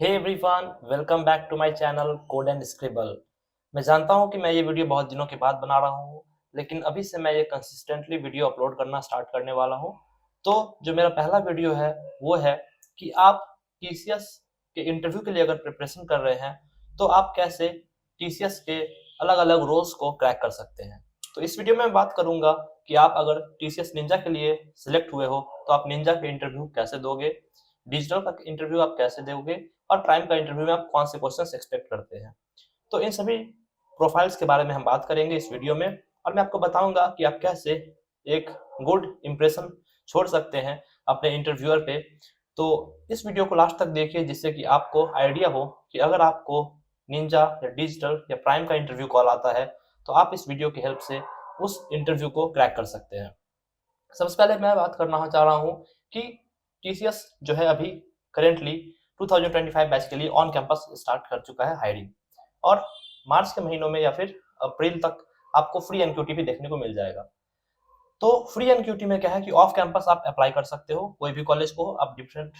Hey everyone, welcome back to my channel code and scribble. मैं जानता हूं कि मैं ये वीडियो बहुत दिनों के बाद बना रहा हूं, लेकिन अभी से मैं ये कंसिस्टेंटली वीडियो अपलोड करना स्टार्ट करने वाला हूं। तो जो मेरा पहला वीडियो है वो है कि आप टीसीएस के इंटरव्यू के लिए अगर प्रिपरेशन कर रहे हैं तो आप कैसे टीसीएस के अलग-अलग रोल्स को क्रैक कर सकते हैं। तो इस वीडियो में मैं बात करूंगा कि आप अगर टीसीएस निंजा के लिए सिलेक्ट हुए हो तो आप निंजा के इंटरव्यू कैसे दोगे, डिजिटल का इंटरव्यू आप कैसे दोगे और प्राइम का इंटरव्यू में आप कौन से क्वेश्चंस एक्सपेक्ट करते हैं। तो इन सभी प्रोफाइल्स के बारे में हम बात करेंगे इस वीडियो में, और मैं आपको बताऊंगा कि आप कैसे एक गुड इंप्रेशन छोड़ सकते हैं अपने इंटरव्यूअर पे। तो इस वीडियो को लास्ट तक देखिए, जिससे कि आपको आइडिया हो कि अगर आपको निंजा या डिजिटल या प्राइम का इंटरव्यू कॉल आता है तो आप इस वीडियो की हेल्प से उस इंटरव्यू को क्रैक कर सकते हैं। सबसे पहले मैं बात करना चाह रहा हूँ कि टीसीएस जो है अभी करेंटली 2025 बैच के लिए ऑन कैंपस स्टार्ट कर चुका है हायरिंग, और मार्च के महीनों में या फिर अप्रैल तक आपको फ्री एनक्यूटी भी देखने को मिल जाएगा। तो फ्री एनक्यूटी में क्या है कि ऑफ कैंपस आप अप्लाई कर सकते हो, कोई भी कॉलेज को आप डिफरेंट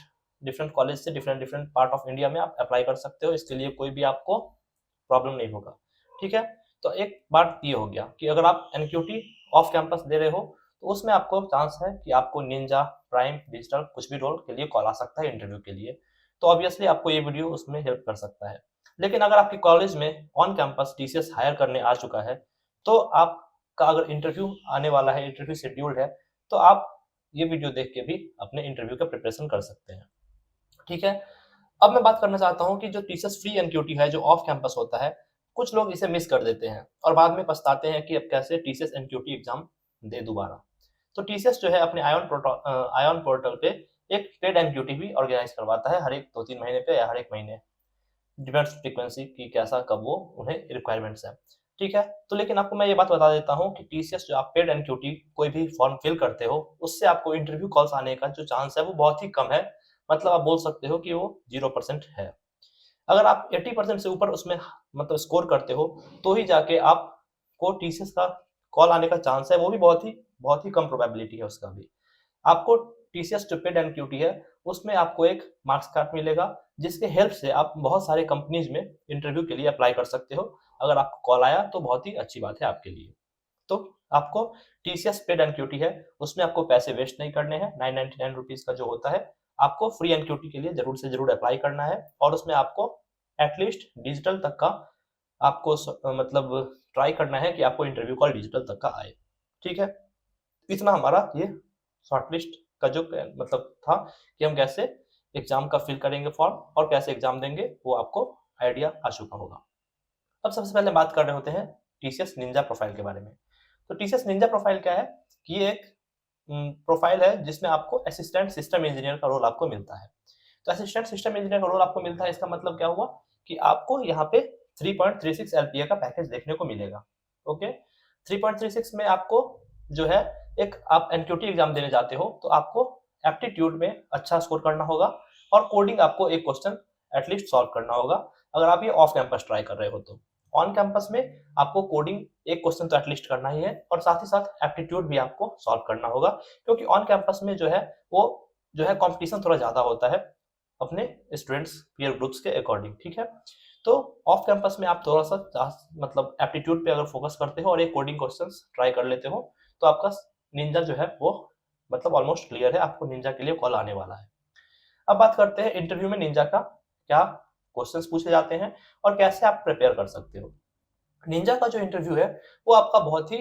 डिफरेंट कॉलेज से different different part of India में आप अप्लाई कर सकते हो। इसके लिए कोई भी आपको प्रॉब्लम नहीं होगा। ठीक है, तो एक बात ये हो गया कि अगर आप एनक्यूटी ऑफ कैंपस दे रहे हो तो उसमें आपको चांस है कि आपको निंजा, प्राइम, डिजिटल कुछ भी रोल के लिए कॉल आ सकता है इंटरव्यू के लिए। तो ऑब्वियसली आपको ये वीडियो उसमें हेल्प कर सकता है। लेकिन अगर आपके कॉलेज में ऑन कैंपस टीसीएस हायर करने आ चुका है तो आपका अगर इंटरव्यू आने वाला है, इंटरव्यू शेड्यूल्ड है, तो आप ये वीडियो देख के भी अपने इंटरव्यू का प्रिपरेशन कर सकते हैं। ठीक है, अब मैं बात करना चाहता हूँ कि जो टीसीएस फ्री एनक्यूटी है जो ऑफ कैंपस होता है, कुछ लोग इसे मिस कर देते हैं और बाद में पछताते हैं कि अब कैसे टीसीएस एनक्यूटी एग्जाम दे दोबारा। तो टीसीएस जो है अपने आयोन पोर्टल पे एक पेड एनक्यूटी भी ऑर्गेनाइज करवाता है हर एक 2-3 महीने पे या हर एक महीने, डिपेंड्स फ्रीक्वेंसी की कैसा कब वो उन्हें रिक्वायरमेंट्स है। ठीक है, तो लेकिन आपको मैं ये बात बता देता हूँ कि टीसीएस जो आप पेड एनक्यूटी कोई भी फॉर्म फिल करते हो उससे आपको इंटरव्यू कॉल्स आने का जो चांस है वो बहुत ही कम है। मतलब आप बोल सकते हो कि वो 0% है। अगर आप 80% से ऊपर उसमें मतलब स्कोर करते हो तो ही जाके आपको टीसीएस का कॉल आने का चांस है, वो भी बहुत ही कम प्रोबेबिलिटी है उसका भी। आपको टीसीएस जो पेड एनक्यूटी है उसमें आपको एक मार्क्स कार्ड मिलेगा, जिसके हेल्प से आप बहुत सारे कंपनीज में इंटरव्यू के लिए अप्लाई कर सकते हो। अगर आपको कॉल आया तो बहुत ही अच्छी बात है आपके लिए। तो आपको टीसीएस पेड एनक्यूटी है उसमें आपको पैसे वेस्ट नहीं करने हैं। 999 रुपीज का जो होता है, आपको फ्री एनक्यूटी के लिए जरूर से जरूर अप्लाई करना है, और उसमें आपको एटलीस्ट डिजिटल तक का आपको मतलब ट्राई करना है कि आपको इंटरव्यू कॉल डिजिटल तक का आए। ठीक है, इतना हमारा ये शॉर्टलिस्ट का जो मतलब था कि हम कैसे एग्जाम का फिल करेंगे फॉर्म और कैसे एग्जाम देंगे, वो आपको आइडिया आ चुका होगा। अब सबसे पहले बात कर रहे होते हैं टीसीएस निंजा प्रोफाइल के बारे में। तो टीसीएस निंजा प्रोफाइल क्या है कि ये एक प्रोफाइल है जिसमें आपको असिस्टेंट सिस्टम इंजीनियर का रोल आपको मिलता है। तो असिस्टेंट सिस्टम इंजीनियर का रोल आपको मिलता है, इसका मतलब क्या हुआ कि आपको यहाँ पे 3.36 एलपीए का पैकेज देखने को मिलेगा। ओके, 3.36 में आपको जो है एक आप एनक्यूटी एग्जाम देने जाते हो तो आपको एप्टीट्यूड में अच्छा स्कोर करना होगा, और कोडिंग आपको एक क्वेश्चन एटलीस्ट सॉल्व करना होगा अगर आप ये ऑफ कैंपस ट्राई कर रहे हो। तो ऑन कैंपस में आपको कोडिंग एक क्वेश्चन तो एटलीस्ट करना ही है, और साथ ही साथ एप्टीट्यूड भी आपको सॉल्व करना होगा, क्योंकि ऑन कैंपस में जो है वो जो है कंपटीशन थोड़ा ज्यादा होता है अपने स्टूडेंट्स पीयर ग्रुप्स के अकॉर्डिंग। ठीक है, तो ऑफ कैंपस में आप थोड़ा सा मतलब एप्टीट्यूड पे अगर फोकस करते हो और एक कोडिंग क्वेश्चंस ट्राई कर लेते हो तो आपका निंजा जो है वो मतलब ऑलमोस्ट क्लियर है, आपको निंजा के लिए कॉल आने वाला है। अब बात करते हैं इंटरव्यू में निंजा का क्या क्वेश्चंस पूछे जाते हैं और कैसे आप प्रिपेयर कर सकते हो। निंजा का जो इंटरव्यू है वो आपका बहुत ही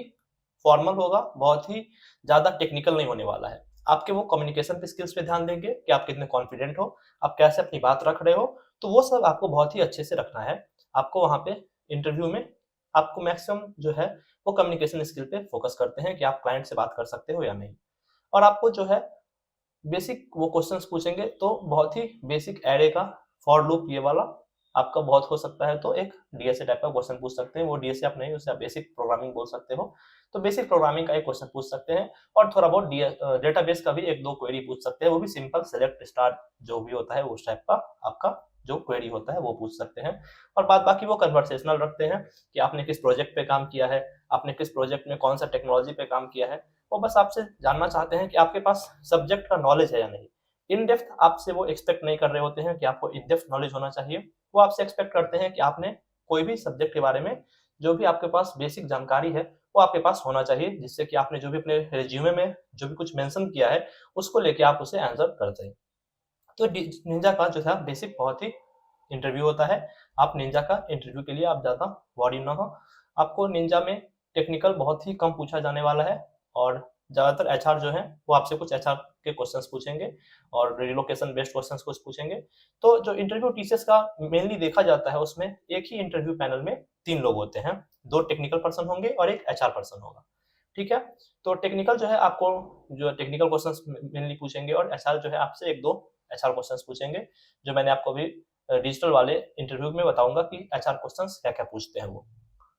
फॉर्मल होगा, बहुत ही ज़्यादा टेक्निकल नहीं होने वाला है। आपके वो कम्युनिकेशन स्किल्स पे ध्यान देंगे कि आप कितने कॉन्फिडेंट हो, आप कैसे अपनी बात रख रहे हो, तो वो सब आपको बहुत ही अच्छे से रखना है। आपको वहाँ पे इंटरव्यू में आपको मैक्सिमम जो है वो कम्युनिकेशन स्किल पे फोकस करते हैं कि आप क्लाइंट से बात कर सकते हो या नहीं। और आपको जो है बेसिक वो क्वेश्चंस पूछेंगे, तो बहुत ही बेसिक एरे का फॉर लूप ये वाला आपका बहुत हो सकता है, तो एक डीएसए टाइप का क्वेश्चन पूछ सकते हैं। वो डीएसए आप नहीं, उसे आप बेसिक प्रोग्रामिंग बोल सकते हो। तो बेसिक प्रोग्रामिंग का एक क्वेश्चन पूछ सकते हैं, और थोड़ा बहुत डेटाबेस का भी एक दो क्वेरी पूछ सकते हैं। वो भी सिंपल सेलेक्ट स्टार जो भी होता है उस टाइप का आपका जो क्वेरी होता है वो पूछ सकते हैं। और बाद बाकी वो कन्वर्सेशनल रखते हैं कि आपने किस प्रोजेक्ट पे काम किया है, आपने किस प्रोजेक्ट में कौन सा टेक्नोलॉजी पे काम किया है। वो बस आपसे जानना चाहते हैं कि आपके पास सब्जेक्ट का नॉलेज है या नहीं। इन डेप्थ आपसे वो एक्सपेक्ट नहीं कर रहे होते हैं कि आपको इन डेप्थ नॉलेज होना चाहिए। वो आपसे एक्सपेक्ट करते हैं कि आपने कोई भी सब्जेक्ट के बारे में जो भी आपके पास बेसिक जानकारी है, वो आपके पास होना चाहिए, जिससे कि आपने जो भी अपने रिज्यूमे में जो भी कुछ मेंशन किया है, उसको लेके आप उसे आंसर कर दें। तो निंजा का जो था बेसिक बहुत ही इंटरव्यू होता है। आप निंजा का इंटरव्यू के लिए आप ज़्यादा वरी ना हो। आपको निंजा में टेक्निकल बहुत ही कम पूछा जाने वाला है और ज़्यादातर एचआर जो है वो आपसे कुछ एचआर के क्वेश्चंस पूछेंगे और रिलोकेशन बेस्ड क्वेश्चंस कुछ पूछेंगे। तो जो इंटरव्यू टीसीएस का मेनली देखा जाता है, उसमें एक ही इंटरव्यू पैनल में 3 लोग होते हैं। 2 टेक्निकल पर्सन होंगे और 1 एचआर पर्सन होगा। ठीक है? तो टेक्निकल जो है आपको जो टेक्निकल क्वेश्चंस मेनली पूछेंगे और एचआर जो है आपसे 1-2 एचआर क्वेश्चंस पूछेंगे, जो मैंने आपको अभी डिजिटल वाले इंटरव्यू में बताऊँगा कि एचआर क्वेश्चंस क्या-क्या पूछते हैं वो।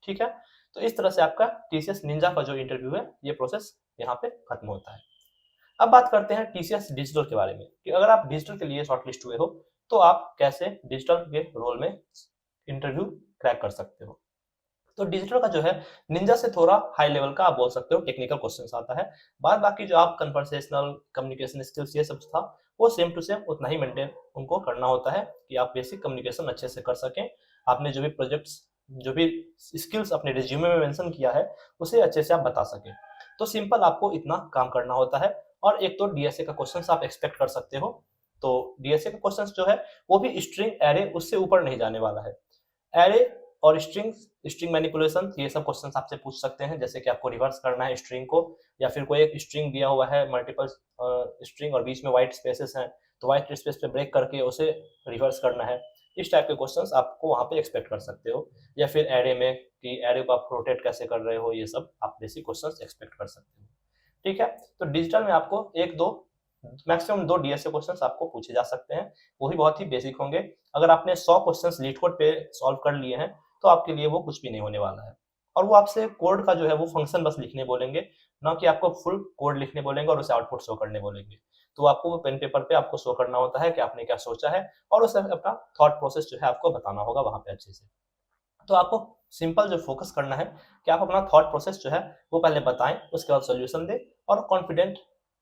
ठीक है? तो इस तरह से आपका टीसीएस निंजा का जो इंटरव्यू है, ये प्रोसेस यहाँ पे खत्म होता है। अब बात करते हैं टीसीएस डिजिटल के बारे में कि अगर आप डिजिटल के लिए शॉर्टलिस्ट हुए हो, तो आप कैसे डिजिटल के रोल में इंटरव्यू क्रैक कर सकते हो। तो डिजिटल का जो है निंजा से थोड़ा हाई लेवल का आप बोल सकते हो टेक्निकल क्वेश्चंस आता है। बाद बाकी जो आप कन्वर्सेशनल कम्युनिकेशन स्किल्स ये सब था, वो सेम टू सेम उतना ही मेंटेन उनको करना होता है कि आप बेसिक कम्युनिकेशन अच्छे से कर सकें। आपने जो भी प्रोजेक्ट्स, जो भी स्किल्स अपने रिज्यूमे में मेंशन किया है, उसे अच्छे से आप बता सकें। तो सिंपल आपको इतना काम करना होता है और एक तो डीएसए का क्वेश्चंस आप एक्सपेक्ट कर सकते हो। तो डीएसए का क्वेश्चंस जो है, वो भी स्ट्रिंग, एरे उससे ऊपर नहीं जाने वाला है। एरे और स्ट्रिंग मैनिपुलेशन ये सब क्वेश्चंस आपसे पूछ सकते हैं, जैसे कि आपको रिवर्स करना है स्ट्रिंग को, या फिर कोई एक स्ट्रिंग दिया हुआ है मल्टीपल स्ट्रिंग और बीच में व्हाइट स्पेसेस हैं, तो व्हाइट स्पेस पे ब्रेक करके उसे रिवर्स करना है। इस टाइप के क्वेश्चंस आपको वहाँ पे एक्सपेक्ट कर सकते हो, या फिर एरे में कि एरे को आप रोटेट कैसे कर रहे हो, ये सब आप बेसिक क्वेश्चंस एक्सपेक्ट कर सकते हो। ठीक है? तो डिजिटल में आपको 1-2 मैक्सिमम 2 डीएसए क्वेश्चंस आपको पूछे जा सकते हैं, वो भी बहुत ही बेसिक होंगे। अगर आपने 100 क्वेश्चंस लीड कोड पे सॉल्व कर लिए हैं, तो आपके लिए वो कुछ भी नहीं होने वाला है। और वो आपसे कोड का जो है वो फंक्शन बस लिखने बोलेंगे, ना कि आपको फुल कोड लिखने बोलेंगे और उसे आउटपुट शो करने बोलेंगे। तो आपको वो पेन पेपर पे आपको शो करना होता है कि आपने क्या सोचा है, और उसे अपना थॉट प्रोसेस जो है आपको बताना होगा वहाँ पे अच्छे से। तो आपको सिंपल जो फोकस करना है कि आप अपना थॉट प्रोसेस जो है वो पहले बताएं, उसके बाद सॉल्यूशन दें और कॉन्फिडेंट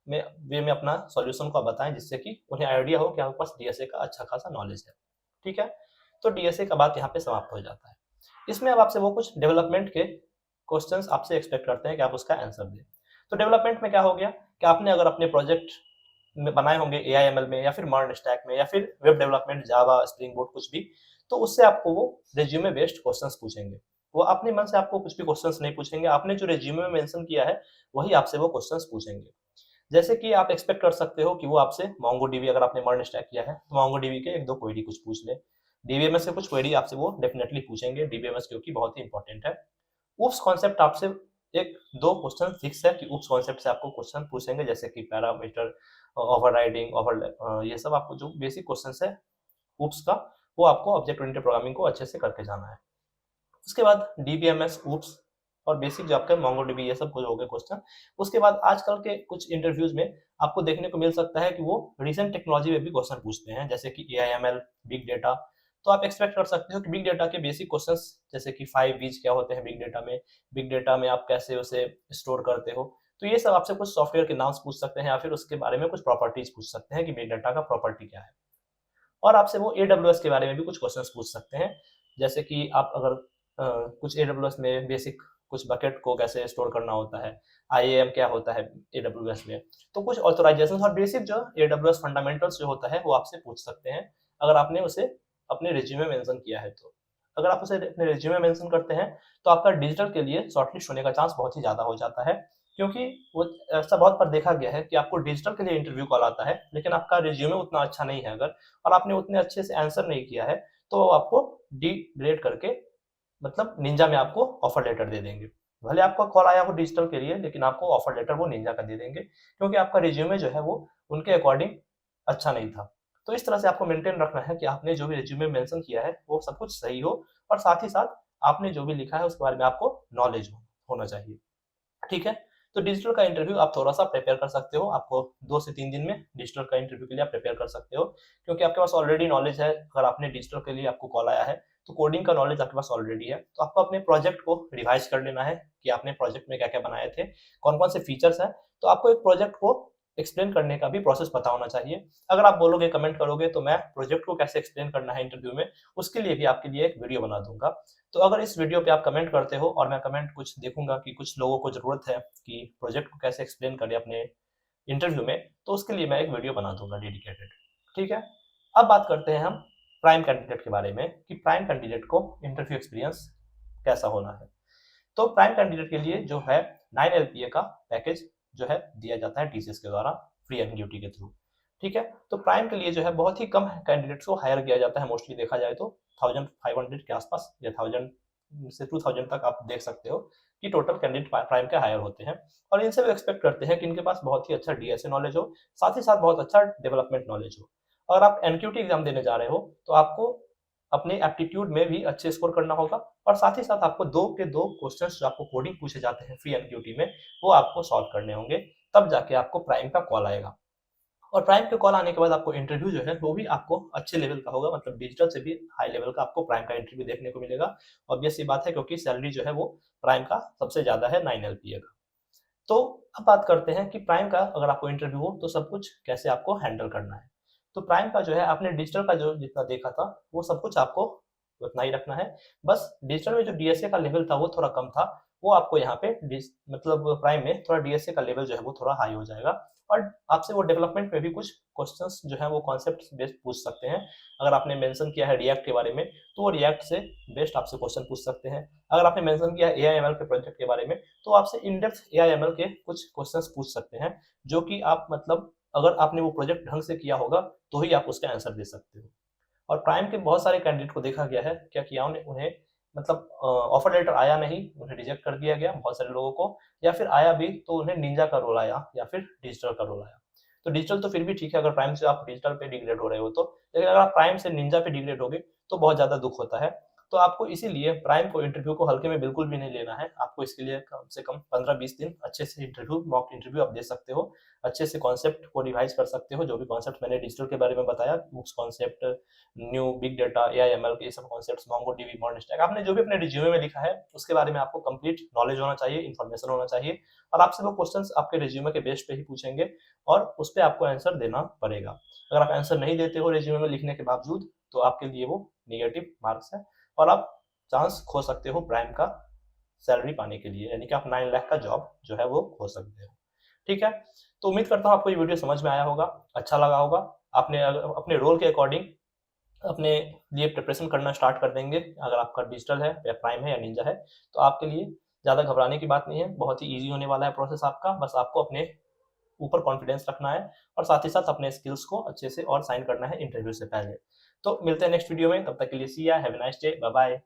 में वे में अपना सॉल्यूशन को बताएं, जिससे कि उन्हें आइडिया हो कि आपके पास डीएसए का अच्छा खासा नॉलेज है। ठीक है? तो डीएसए का बात यहाँ पे समाप्त हो जाता है। इसमें अब आपसे वो कुछ डेवलपमेंट के क्वेश्चंस आपसे एक्सपेक्ट करते हैं कि आप उसका आंसर दें। तो डेवलपमेंट में क्या हो गया कि आपने अगर अपने प्रोजेक्ट में बनाए होंगे एआईएमएल में, या फिर मर्न स्टैक में, या फिर वेब डेवलपमेंट जावा स्प्रिंग बोट कुछ भी, तो उससे आपको वो रिज्यूमे बेस्ड क्वेश्चंस पूछेंगे। वो अपने मन से आपको कुछ भी क्वेश्चंस नहीं पूछेंगे, आपने जो रिज्यूमे में मेंशन किया है वही आपसे वो क्वेश्चंस पूछेंगे। जैसे कि आप एक्सपेक्ट कर सकते हो कि वो आपसे मोंगोडीबी, अगर आपने मर्न स्टैक किया है तो मोंगोडीबी के 1-2 क्वेरी कुछ पूछ ले। डीबीएमएस से कुछ क्वेरी आपसे वो डेफिनेटली पूछेंगे, डीबीएमएस क्योंकि बहुत ही इंपॉर्टेंट है। ऊप्स कॉन्सेप्ट आपसे 1-2 क्वेश्चन फिक्स है कि ऊप्स कॉन्सेप्ट से आपको क्वेश्चन पूछेंगे, जैसे कि पैरामीटर ओवरराइडिंग, ये सब आपको जो बेसिक क्वेश्चंस है ऊप्स का, वो आपको ऑब्जेक्ट ओरिएंटेड प्रोग्रामिंग को अच्छे से करके जाना है। उसके बाद डीबीएमएस, ऊप्स और बेसिक जो आपका मोंगोडीबी, ये सब कुछ हो गए क्वेश्चन। उसके बाद आजकल के कुछ इंटरव्यूज में आपको देखने को मिल सकता है कि वो रिसेंट टेक्नोलॉजी में भी क्वेश्चन पूछते हैं, जैसे कि एआईएमएल, बिग डेटा। तो आप एक्सपेक्ट कर सकते हो कि बिग डेटा के बेसिक क्वेश्चंस, जैसे कि 5 बीज क्या होते हैं बिग डेटा में आप कैसे उसे स्टोर करते हो। तो ये सब आपसे कुछ सॉफ्टवेयर के नाम्स पूछ सकते हैं, या फिर उसके बारे में कुछ प्रॉपर्टीज पूछ सकते हैं कि बिग डेटा का प्रॉपर्टी क्या है। और आपसे वो एडब्ल्यूएस के बारे में भी कुछ क्वेश्चंस पूछ सकते हैं, जैसे कि आप अगर कुछ एडब्ल्यूएस में बेसिक कुछ बकेट को कैसे स्टोर करना होता है, आईएएम क्या होता है एडब्ल्यूएस में, तो कुछ ऑथराइजेशन और बेसिक जो एडब्ल्यूएस फंडामेंटल्स जो होता है वो आपसे पूछ सकते हैं, अगर आपने उसे अपने रिज्यूमे में मेंशन किया है तो। अगर आप उसे अपने रिज्यूमे में मेंशन करते हैं, तो आपका डिजिटल के लिए शॉर्टलिस्ट होने का चांस बहुत ही ज़्यादा हो जाता है, क्योंकि वो ऐसा बहुत बार देखा गया है कि आपको डिजिटल के लिए इंटरव्यू कॉल आता है, लेकिन आपका रिज्यूमे उतना अच्छा नहीं है अगर, और आपने उतने अच्छे से आंसर नहीं किया है, तो वो आपको डिग्रेड करके, मतलब निंजा में आपको ऑफर लेटर दे देंगे। भले आपका कॉल आया हो डिजिटल के लिए, लेकिन आपको ऑफर लेटर वो निंजा का दे देंगे, क्योंकि आपका रिज्यूमे जो है वो उनके अकॉर्डिंग अच्छा नहीं था। तो इस तरह से आपको मेंटेन रखना है कि आपने जो भी रिज्यूमे में मेंशन किया है वो सब कुछ सही हो, और साथ ही साथ आपने जो भी लिखा है उसके बारे में आपको नॉलेज होना चाहिए। ठीक है? तो डिजिटल का इंटरव्यू आप थोड़ा-सा प्रिपेयर कर सकते हो। आपको 2 से 3 दिन में डिजिटल का इंटरव्यू के लिए आप प्रिपेयर कर सकते हो, क्योंकि आपके पास ऑलरेडी नॉलेज है। अगर आपने डिजिटल के लिए आपको कॉल आया है, तो कोडिंग का नॉलेज आपके पास ऑलरेडी है। तो आपको अपने प्रोजेक्ट को रिवाइज़ कर लेना है कि आपने प्रोजेक्ट में क्या-क्या बनाए थे, कौन-कौन से फीचर्स हैं। तो आपको एक प्रोजेक्ट को एक्सप्लेन करने का भी प्रोसेस पता होना चाहिए। अगर आप बोलोगे, कमेंट करोगे तो मैं प्रोजेक्ट को कैसे एक्सप्लेन करना है इंटरव्यू में, उसके लिए भी आपके लिए एक वीडियो बना दूँगा। तो अगर इस वीडियो पे आप कमेंट करते हो और मैं कमेंट कुछ देखूँगा कि कुछ लोगों को ज़रूरत है कि प्रोजेक्ट को कैसे एक्सप्लेन करें अपने इंटरव्यू में, तो उसके लिए मैं एक वीडियो बना दूँगा डेडिकेटेड, ठीक है? अब बात करते हैं हम प्राइम कैंडिडेट के बारे में कि प्राइम कैंडिडेट को इंटरव्यू एक्सपीरियंस कैसा होना है। तो प्राइम कैंडिडेट के लिए जो है 9 एलपीए का पैकेज जो है दिया जाता है टीसीएस के द्वारा फ्री एंड ड्यूटी के थ्रू, ठीक है? तो प्राइम के लिए जो है बहुत ही कम कैंडिडेट्स को हायर किया जाता है, मोस्टली देखा जाए तो 1500 के आसपास या 1000 से 2000 तक आप देख सकते हो कि टोटल कैंडिडेट प्राइम के हायर होते हैं। और इनसे वो एक्सपेक्ट करते हैं कि इनके पास बहुत ही अच्छा डीएसए नॉलेज हो, साथ ही साथ बहुत अच्छा डेवलपमेंट नॉलेज हो। अगर आप एनक्यूटी एग्जाम देने जा रहे हो तो आपको अपने एप्टीट्यूड में भी अच्छे स्कोर करना होगा और साथ ही साथ आपको 2 के 2 क्वेश्चंस जो आपको कोडिंग पूछे जाते हैं फ्री एनक्यूटी में, वो आपको सॉल्व करने होंगे, तब जाके आपको प्राइम का कॉल आएगा। और प्राइम पे कॉल आने के बाद आपको इंटरव्यू जो है वो भी आपको अच्छे लेवल का होगा, मतलब डिजिटल से भी हाई लेवल का आपको प्राइम का इंटरव्यू देखने को मिलेगा। ऑब्वियस सी बात है क्योंकि सैलरी जो है वो प्राइम का सबसे ज़्यादा है 9 एलपीए का। तो अब बात करते हैं कि प्राइम का अगर आपको इंटरव्यू हो तो सब कुछ कैसे आपको हैंडल करना है। तो प्राइम का जो है आपने डिजिटल का जो जितना देखा था वो सब कुछ आपको उतना ही रखना है। बस डिजिटल में जो डीएसए का लेवल था वो थोड़ा कम था, वो आपको यहाँ पे मतलब प्राइम में थोड़ा डीएसए का लेवल जो है वो थोड़ा हाई हो जाएगा और आपसे वो डेवलपमेंट में भी कुछ क्वेश्चंस जो है वो कॉन्सेप्ट बेस्ड पूछ सकते हैं। अगर आपने मेंशन किया है रिएक्ट के बारे में तो वो रिएक्ट से बेस्ड आपसे क्वेश्चन पूछ सकते हैं। अगर आपने मेंशन किया है एआईएमएल के प्रोजेक्ट के बारे में तो आपसे इन डेप्थ एआईएमएल के कुछ क्वेश्चंस पूछ सकते हैं, जो कि आप मतलब अगर आपने वो प्रोजेक्ट ढंग से किया होगा तो ही आप उसका आंसर दे सकते हो। और प्राइम के बहुत सारे कैंडिडेट को देखा गया है, क्या किया उन्हें उन्हें मतलब ऑफर लेटर आया नहीं, उन्हें रिजेक्ट कर दिया गया बहुत सारे लोगों को, या फिर आया भी तो उन्हें निंजा का रोल आया या फिर डिजिटल का रोल आया। तो डिजिटल तो फिर भी ठीक है अगर प्राइम से आप डिजिटल पे डिग्रेड हो रहे हो तो, लेकिन अगर आप प्राइम से निंजा पे डिग्रेड होगे तो बहुत ज़्यादा दुःख होता है। तो आपको इसीलिए प्राइम को इंटरव्यू को हल्के में बिल्कुल भी नहीं लेना है। आपको इसके लिए कम से कम 15-20 दिन अच्छे से इंटरव्यू, मॉक इंटरव्यू आप दे सकते हो। अच्छे से कॉन्सेप्ट को रिवाइज़ कर सकते हो, जो भी कॉन्सेप्ट मैंने डिजिटल के बारे में बताया, उस concept, new big data, AIML के ये सब कॉन्सेप्ट्स, मोंगोडीबी, मॉडर्न स्टैक, आपने जो भी अपने रिज्यूमे में लिखा है उसके बारे में आपको कंप्लीट नॉलेज होना चाहिए, इन्फॉर्मेशन होना चाहिए और आपसे वो क्वेश्चंस आपके रिज्यूमे के बेस पे ही पूछेंगे और उस पे आपको आंसर देना पड़ेगा। अगर आप आंसर नहीं देते हो रिज्यूमे में लिखने के बावजूद तो आपके लिए वो नेगेटिव मार्क्स है और आप चांस खो सकते हो प्राइम का सैलरी पाने के लिए, यानी कि आप 9 लाख का जॉब जो है वो खो सकते हो। ठीक है? तो उम्मीद करता हूँ आपको ये वीडियो समझ में आया होगा, अच्छा लगा होगा। आपने अपने रोल के अकॉर्डिंग अपने लिए प्रिपरेशन करना स्टार्ट कर देंगे। अगर आपका डिजिटल है या प्राइम है या निंजा है, तो आपके लिए ज़्यादा घबराने की बात नहीं है, बहुत ही ईज़ी होने वाला है प्रोसेस आपका। बस आपको अपने ऊपर कॉन्फिडेंस रखना है और साथ ही साथ अपने स्किल्स को अच्छे से और शाइन करना है इंटरव्यू से पहले। तो मिलते हैं नेक्स्ट वीडियो में, तब तक के लिए see ya, have a nice day, bye bye.